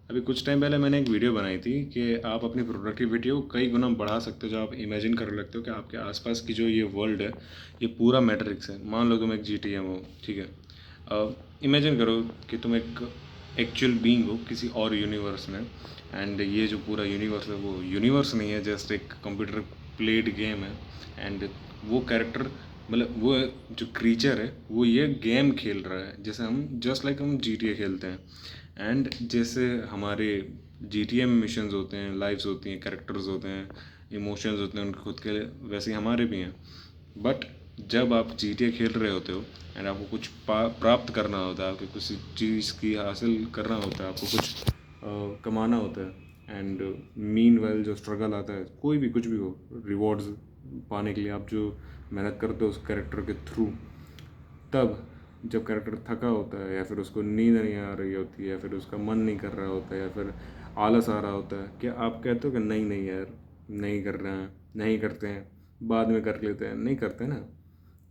अभी कुछ टाइम पहले मैंने एक वीडियो बनाई थी कि आप अपनी प्रोडक्टिविटी को कई गुना बढ़ा सकते हो। जो आप इमेजिन कर लगते हो कि आपके आसपास की जो ये वर्ल्ड है, ये पूरा मैट्रिक्स है। मान लो तुम एक जीटीएम हो, ठीक है। इमेजिन करो कि तुम एक एक्चुअल बीइंग हो किसी और यूनिवर्स में, एंड ये जो पूरा यूनिवर्स है वो यूनिवर्स नहीं है, जस्ट एक कंप्यूटर प्लेड गेम है। एंड वो कैरेक्टर, मतलब वो जो क्रीचर है वो ये गेम खेल रहा है, जैसे हम जस्ट लाइक हम जीटीए खेलते हैं। एंड जैसे हमारे जीटीए में मिशंस होते हैं, लाइव्स होती हैं, कैरेक्टर्स होते हैं, इमोशंस होते हैं उनके खुद के, वैसे ही हमारे भी हैं। बट जब आप जीटीए खेल रहे होते हो एंड आपको कुछ प्राप्त करना होता है, आपको किसी चीज़ की हासिल करना होता है, आपको कुछ कमाना होता है, एंड मीन वाइल जो स्ट्रगल आता है, कोई भी कुछ भी हो, रिवॉर्ड्स पाने के लिए आप जो मेहनत करते हो उस कैरेक्टर के थ्रू, तब जब कैरेक्टर थका होता है या फिर उसको नींद नहीं आ रही होती है या फिर उसका मन नहीं कर रहा होता है या फिर आलस आ रहा होता है, क्या आप कहते हो कि नहीं नहीं यार, नहीं कर रहे हैं, नहीं करते हैं, बाद में कर लेते हैं? नहीं करते ना।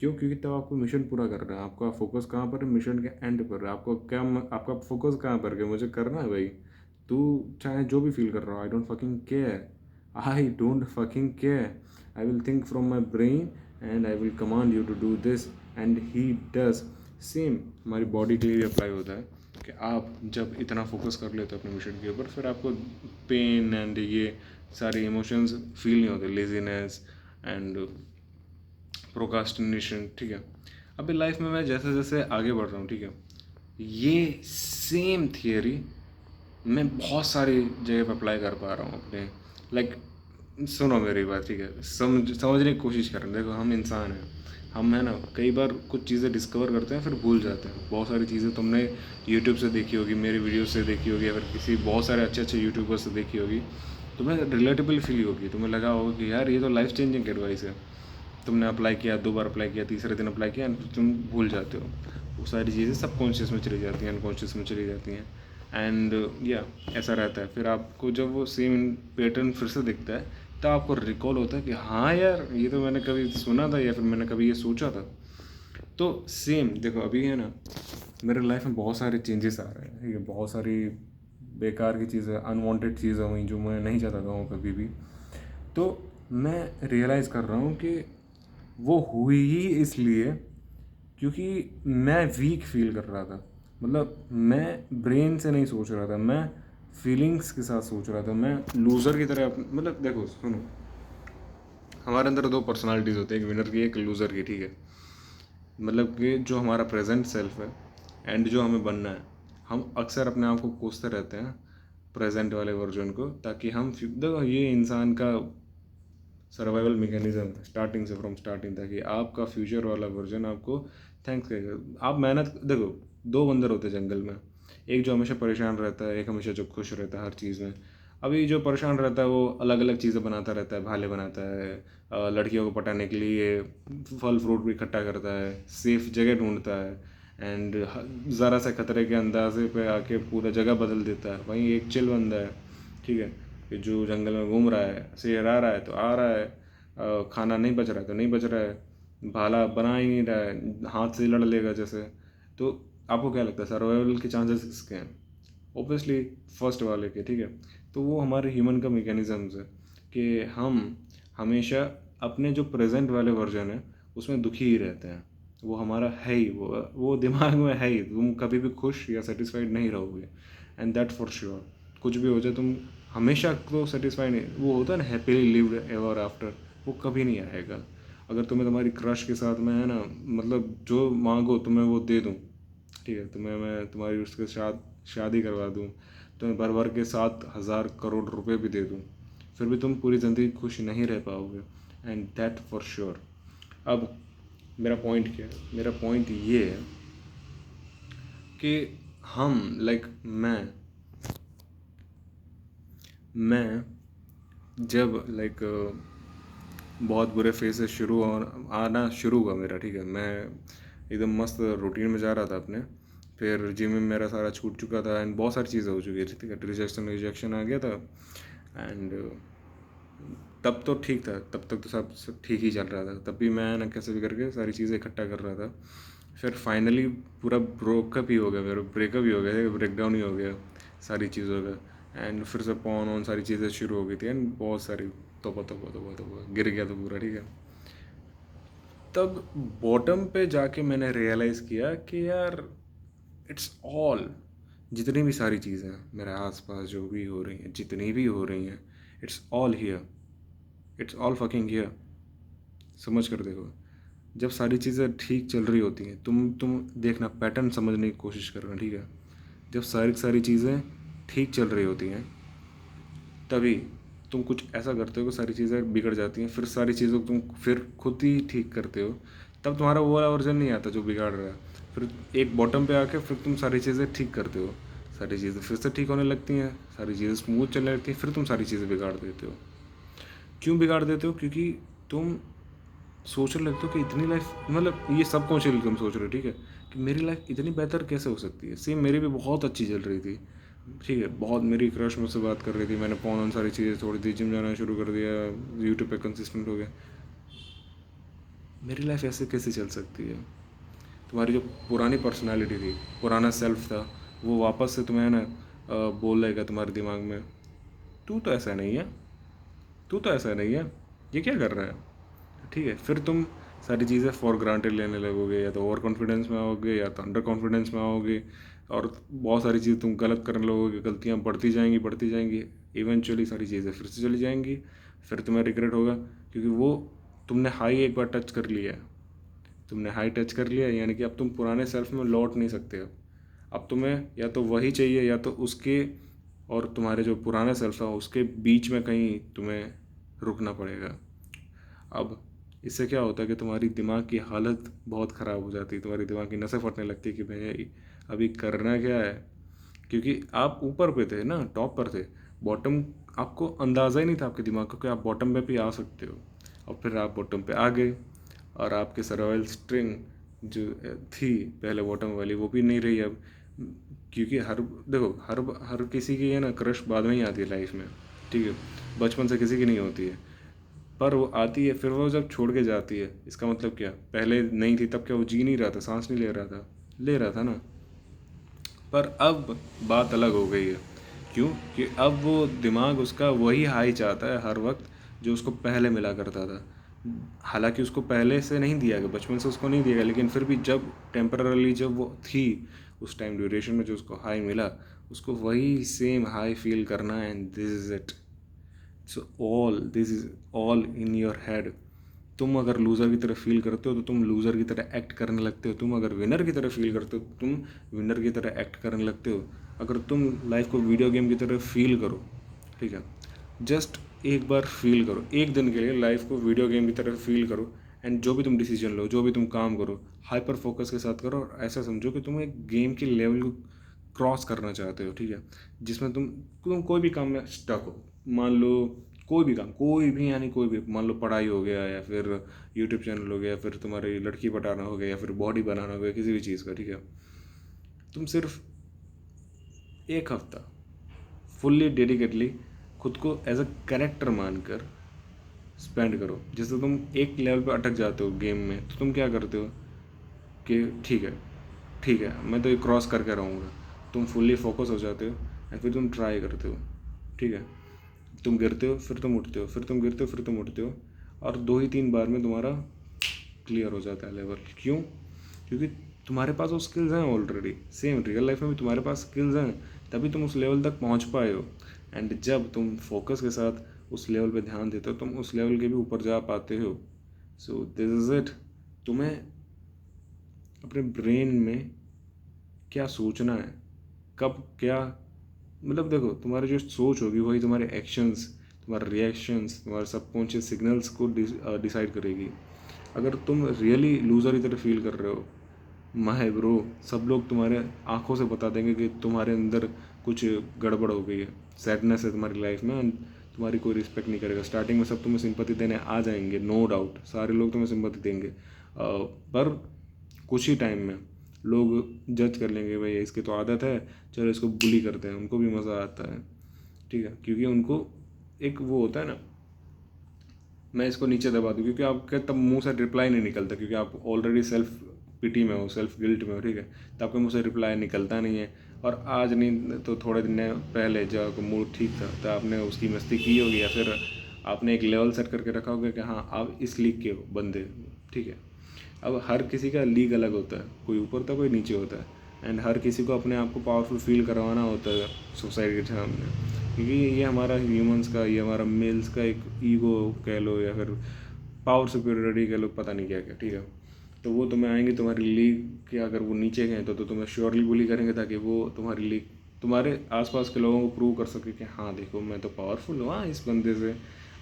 क्यों? क्योंकि तब आपको मिशन पूरा करना है। आपका फोकस कहाँ पर है? मिशन के एंड पर है। आपको क्या, आपका फोकस कहाँ पर है? मुझे करना है भाई। तू चाहे जो भी फील कर रहा हो, I don't fucking care, I don't fucking care. I will think from my brain and I will command you to do this and he does. Same हमारी बॉडी के लिए भी अप्लाई होता है कि आप जब इतना फोकस कर लेते हो अपने मिशन के ऊपर, फिर आपको पेन एंड ये सारे इमोशंस फील नहीं होते, लेजीनेस एंड प्रोकास्टिनेशन, ठीक है। अभी लाइफ में मैं जैसे जैसे आगे बढ़ रहा हूँ, ठीक है, ये सेम थियरी मैं बहुत सारी जगह पर अप्लाई कर पा रहा हूँ अपने, लाइक सुनो मेरी बात, ठीक है, समझने की कोशिश करें। देखो हम इंसान हैं, हम है ना, कई बार कुछ चीज़ें डिस्कवर करते हैं फिर भूल जाते हैं। बहुत सारी चीज़ें तुमने यूट्यूब से देखी होगी, मेरी वीडियो से देखी होगी, या फिर किसी बहुत सारे अच्छे अच्छे यूट्यूबर से देखी होगी, तुम्हें रिलेटेबल फील होगी, तुम्हें लगा होगा कि यार ये तो लाइफ चेंजिंग एडवाइस है। तुमने अप्लाई किया, 2 बार अप्लाई किया, तीसरे दिन अप्लाई किया, तुम भूल जाते हो। वो सारी चीज़ें सबकॉन्शियस में चली जाती हैं, अनकॉन्शियस में चली जाती हैं। एंड या ऐसा रहता है। फिर आपको जब वो सेम पैटर्न फिर से दिखता है, तब आपको रिकॉल होता है कि हाँ यार, ये तो मैंने कभी सुना था या फिर मैंने कभी ये सोचा था। तो सेम देखो, अभी है ना, मेरे लाइफ में बहुत सारे चेंजेस आ रहे हैं, ठीक है, बहुत सारी बेकार की चीज़ें, अनवांटेड चीज़ें हुई जो मैं नहीं चाहता हूँ कभी भी। तो मैं रियलाइज़ कर रहा हूँ कि वो हुई ही इसलिए क्योंकि मैं वीक फील कर रहा था। मतलब मैं ब्रेन से नहीं सोच रहा था, मैं फीलिंग्स के साथ सोच रहा था। मैं लूज़र की तरह मतलब देखो सुनो, हमारे अंदर 2 पर्सनालिटीज़ होती है, एक विनर की एक लूज़र की, ठीक है। मतलब कि जो हमारा प्रेजेंट सेल्फ है एंड जो हमें बनना है, हम अक्सर अपने आप को कोसते रहते हैं प्रेजेंट वाले वर्जन को, ताकि हम देखो ये इंसान का सर्वाइवल मैकेनिज्म स्टार्टिंग से, फ्रॉम स्टार्टिंग, ताकि आपका फ्यूचर वाला वर्जन आपको थैंक्स करेगा। आप मेहनत देखो, 2 बंदर होते हैं जंगल में, एक जो हमेशा परेशान रहता है, एक हमेशा जो खुश रहता है हर चीज़ में। अभी जो परेशान रहता है वो अलग अलग चीज़ें बनाता रहता है, भाले बनाता है, लड़कियों को पटाने के लिए फल फ्रूट भी इकट्ठा करता है, सेफ जगह ढूंढता है, एंड ज़रा से खतरे के अंदाजे पे आके पूरा जगह बदल देता है। वहीं एक चिल बंदा है, ठीक है, कि जो जंगल में घूम रहा है, शेर आ रहा है तो आ रहा है, खाना नहीं बच रहा है तो नहीं बच रहा है, भाला बना ही नहीं रहा है, हाथ से लड़ लेगा जैसे। तो आपको क्या लगता है सर्वाइवल के चांसेस किसके हैं? ऑब्वियसली फर्स्ट वाले के, ठीक है। तो वो हमारे ह्यूमन का मैकेनिज़म्स है कि हम हमेशा अपने जो प्रेजेंट वाले वर्जन है उसमें दुखी ही रहते हैं। वो हमारा है ही, वो दिमाग में है ही, तुम कभी भी खुश या सेटिस्फाइड नहीं रहोगे, एंड दैट फॉर श्योर। कुछ भी हो जाए तुम हमेशा तो सेटिस्फाई नहीं, वो होता है ना हैप्पीली लिव्ड एवर आफ्टर, वो कभी नहीं आएगा। अगर तुम्हें तुम्हारी क्रश के साथ में है ना, मतलब जो मांगो तुम्हें वो दे दूँ, ठीक है, तुम्हें मैं तुम्हारी उसके साथ शादी करवा दूँ, तुम्हें भर भर के 7,000 करोड़ रुपए भी दे दूँ, फिर भी तुम पूरी ज़िंदगी खुश नहीं रह पाओगे, एंड दैट फॉर श्योर। अब मेरा पॉइंट क्या है? मेरा पॉइंट ये है कि हम लाइक मैं जब लाइक बहुत बुरे फेजेस शुरू आना शुरू हुआ मेरा, ठीक है, मैं एकदम मस्त रूटीन में जा रहा था अपने, फिर जिम में मेरा सारा छूट चुका था एंड बहुत सारी चीज़ें हो चुकी थी, ठीक है, रिजेक्शन रिजेक्शन आ गया था। एंड तब तो ठीक था, तब तक तो सब ठीक ही चल रहा था, तब भी मैं ना कैसे भी करके सारी चीज़ें इकट्ठा कर रहा था। फिर फाइनली पूरा ब्रोकअप ही हो गया, मेरा ब्रेकअप ही हो गया, ब्रेकडाउन ही हो गया। सारी चीज़ों का। एंड फिर से पॉन ऑन सारी चीज़ें शुरू हो गई थी एंड बहुत सारी तोबा गिर गया तो पूरा, ठीक है। तब बॉटम पे जाके मैंने रियलाइज़ किया कि यार इट्स ऑल, जितनी भी सारी चीज़ें मेरे आसपास जो भी हो रही हैं, जितनी भी हो रही हैं, it's all here, it's all fucking here. समझ कर देखो, जब सारी चीज़ें ठीक चल रही होती हैं, तुम देखना, पैटर्न समझने की कोशिश करना, ठीक है। जब सारी सारी चीज़ें ठीक चल रही होती हैं तभी तुम कुछ ऐसा करते हो कि सारी चीज़ें बिगड़ जाती हैं, फिर सारी चीज़ों को तुम फिर खुद ही ठीक करते हो, तब तुम्हारा वो वाला वर्जन नहीं आता जो बिगाड़ रहा है। फिर एक बॉटम पे आके फिर तुम सारी चीज़ें ठीक करते हो, सारी चीज़ें फिर से ठीक होने लगती हैं, सारी चीज़ें स्मूथ चलने लगती हैं, फिर तुम सारी चीज़ें बिगाड़ देते हो। क्यों बिगाड़ देते हो? क्योंकि तुम सोचने लगते हो कि इतनी लाइफ, मतलब ये सबकॉन्शियसली तुम सोच रहे हो, ठीक है, कि मेरी लाइफ इतनी बेहतर कैसे हो सकती है। सेम मेरी भी बहुत अच्छी चल रही थी, ठीक है, बहुत मेरी क्रश मुझसे बात कर रही थी, मैंने फोन ऑन सारी चीज़ें छोड़ दी, जिम जाना शुरू कर दिया, यूट्यूब पे कंसिस्टेंट हो गया। मेरी लाइफ ऐसे कैसे चल सकती है? तुम्हारी जो पुरानी पर्सनालिटी थी, पुराना सेल्फ था, वो वापस से तुम्हें ना बोल रहेगा तुम्हारे दिमाग में, तू तो ऐसा नहीं है, तू तो ऐसा नहीं है, ये क्या कर रहा है, ठीक है। फिर तुम सारी चीज़ें फॉर ग्रांटेड लेने लगोगे, या तो ओवर कॉन्फिडेंस में आओगे या तो अंडर कॉन्फिडेंस में आओगे, और बहुत सारी चीज़ तुम गलत करने लगोगे, गलतियाँ बढ़ती जाएंगी, इवेंचुअली सारी चीज़ें फिर से चली जाएंगी, फिर तुम्हें रिग्रेट होगा, क्योंकि वो तुमने हाई एक बार टच कर लिया है, तुमने हाई टच कर लिया, यानी कि अब तुम पुराने सेल्फ में लौट नहीं सकते। अब तुम्हें या तो वही चाहिए, या तो उसके और तुम्हारे जो पुराने सेल्फ है उसके बीच में कहीं तुम्हें रुकना पड़ेगा। अब इससे क्या होता है कि तुम्हारी दिमाग की हालत बहुत ख़राब हो जाती है, तुम्हारी दिमाग की नसें फटने लगती है कि भाई अभी करना क्या है, क्योंकि आप ऊपर पे थे ना, टॉप पर थे। बॉटम आपको अंदाज़ा ही नहीं था आपके दिमाग को कि आप बॉटम पे भी आ सकते हो, और फिर आप बॉटम पे आ गए, और आपके सर्वाइवल स्ट्रिंग जो थी पहले बॉटम वाली वो भी नहीं रही अब, क्योंकि हर देखो हर हर किसी की है ना क्रश बाद में ही आती है लाइफ में, ठीक है, बचपन से किसी की नहीं होती है, पर वो आती है, फिर वो जब छोड़ के जाती है, इसका मतलब क्या, पहले नहीं थी तब क्या वो जी नहीं रहा था, सांस नहीं ले रहा था, ले रहा था ना। पर अब बात अलग हो गई है। क्यों? कि अब वो दिमाग उसका वही हाई चाहता है हर वक्त जो उसको पहले मिला करता था। हालांकि उसको पहले से नहीं दिया गया, बचपन से उसको नहीं दिया गया, लेकिन फिर भी जब टेम्पररली जब वो थी उस टाइम ड्यूरेशन में जो उसको हाई मिला, उसको वही सेम हाई फील करना है, and this is it. So all this is all in your head. तुम अगर लूज़र की तरह फील करते हो तो तुम लूज़र की तरह एक्ट करने लगते हो, तुम अगर विनर की तरह फील करते हो तो तुम विनर की तरह एक्ट करने लगते हो। अगर तुम लाइफ को वीडियो गेम की तरह फील करो, ठीक है, जस्ट एक बार फील करो, एक दिन के लिए लाइफ को वीडियो गेम की तरह फील करो, एंड जो भी तुम डिसीजन लो, जो भी तुम काम करो, हाइपर फोकस के साथ करो, और ऐसा समझो कि तुम एक गेम के लेवल को क्रॉस करना चाहते हो, ठीक है, जिसमें तुम कोई भी काम में स्टक हो। मान लो कोई भी काम, कोई भी, यानी कोई भी, मान लो पढ़ाई हो गया, या फिर यूट्यूब चैनल हो गया, फिर तुम्हारी लड़की पटाना हो गया, या फिर बॉडी बनाना हो गया, किसी भी चीज़ का, ठीक है, तुम सिर्फ एक हफ्ता फुल्ली डेडिकेटली खुद को एज अ कैरेक्टर मानकर स्पेंड करो। जैसे तुम एक लेवल पर अटक जाते हो गेम में, तो तुम क्या करते हो कि ठीक है मैं तो ये क्रॉस करके रहूँगा, तुम फुल्ली फोकस हो जाते हो, या फिर तुम ट्राई करते हो, ठीक है, तुम गिरते हो, फिर तुम उठते हो, फिर तुम गिरते हो, फिर तुम उठते हो, और 2 ही 3 बार में तुम्हारा क्लियर हो जाता है लेवल। क्यों? क्योंकि तुम्हारे पास वो स्किल्स हैं ऑलरेडी। सेम रियल लाइफ में भी तुम्हारे पास स्किल्स हैं, तभी तुम उस लेवल तक पहुंच पाए हो। एंड जब तुम फोकस के साथ उस लेवल पे ध्यान देते हो, तुम उस लेवल के भी ऊपर जा पाते हो। So this is it. तुम्हें अपने ब्रेन में क्या सोचना है, कब क्या, मतलब देखो, तुम्हारी जो सोच होगी वही तुम्हारे एक्शंस, तुम्हारे रिएक्शंस, तुम्हारे सबकॉन्शियस सिग्नल्स को डिसाइड करेगी। अगर तुम रियली लूज़र की तरह फील कर रहे हो, माहे ब्रो, सब लोग तुम्हारे आंखों से बता देंगे कि तुम्हारे अंदर कुछ गड़बड़ हो गई है, सैडनेस है तुम्हारी लाइफ में, and तुम्हारी कोई रिस्पेक्ट नहीं करेगा। स्टार्टिंग में सब तुम्हें सिंपैथी देने आ जाएंगे, नो डाउट, सारे लोग तुम्हें सिंपैथी देंगे, पर कुछ ही टाइम में लोग जज कर लेंगे, भाई इसकी तो आदत है, चलो इसको बुली करते हैं, उनको भी मज़ा आता है, ठीक है, क्योंकि उनको एक वो होता है ना, मैं इसको नीचे दबा दूँ, क्योंकि आपके तब मुंह से रिप्लाई नहीं निकलता, क्योंकि आप ऑलरेडी सेल्फ पिटी में हो, सेल्फ गिल्ट में हो, ठीक है, तो आपके मुंह से रिप्लाई निकलता नहीं है, और आज नहीं तो थोड़े दिन पहले जब मूड ठीक था तो आपने उसकी मस्ती की होगी, या फिर आपने एक लेवल सेट करके रखा होगा कि हाँ आप इस लीग के हो बंदे, ठीक है। अब हर किसी का लीग अलग होता है, कोई ऊपर होता है कोई नीचे होता है, एंड हर किसी को अपने आप को पावरफुल फील करवाना होता है सोसाइटी के सामने, क्योंकि ये हमारा ह्यूमंस का, ये हमारा मेल्स का एक ईगो कह लो या फिर पावर सुपीरियरिटी कह लो, पता नहीं क्या क्या, ठीक है। तो वो तुम्हें आएंगे तुम्हारी लीग के, अगर वो नीचे गए तो तुम्हें श्योरली बुली करेंगे, ताकि वो तुम्हारी लीग, तुम्हारे आसपास के लोगों को प्रूव कर सके कि हाँ देखो मैं तो पावरफुल हूँ, हाँ इस बंदे से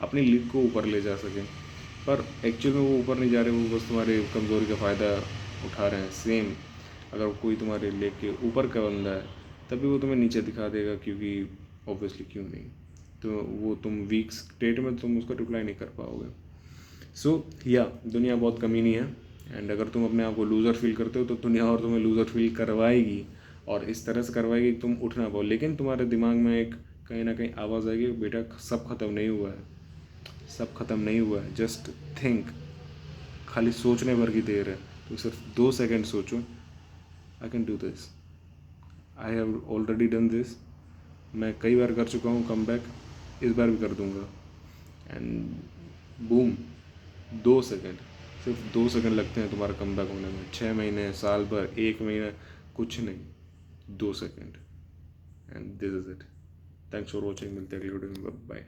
अपनी लीग को ऊपर ले जा सके। पर एक्चुअल में वो ऊपर नहीं जा रहे, वो बस तुम्हारी कमज़ोरी का फ़ायदा उठा रहे हैं। सेम अगर कोई तुम्हारे लेग के ऊपर का बंदा है तभी वो तुम्हें नीचे दिखा देगा, क्योंकि ऑब्वियसली क्यों नहीं, तो वो तुम वीक स्टेट में तुम उसको रिप्लाई नहीं कर पाओगे। सो या दुनिया बहुत कमीनी है, एंड अगर तुम अपने आप को लूज़र फील करते हो तो दुनिया और तुम्हें लूज़र फील करवाएगी, और इस तरह से करवाएगी कि तुम उठ ना पाओ। लेकिन तुम्हारे दिमाग में एक कहीं ना कहीं आवाज़ आएगी, बेटा सब ख़त्म नहीं हुआ है, सब ख़त्म नहीं हुआ है, जस्ट थिंक, खाली सोचने भर की देर है, तो सिर्फ 2 सेकेंड सोचो, I can do this, I have already done this, मैं कई बार कर चुका हूँ कम बैक, इस बार भी कर दूँगा, एंड बूम, 2 सेकेंड, सिर्फ 2 सेकेंड लगते हैं तुम्हारा कम बैक होने में, 6 महीने, साल भर, 1 महीना, कुछ नहीं, 2 second, and this is it. Thanks for watching, मिलते हैं अगले वीडियो में, बाय।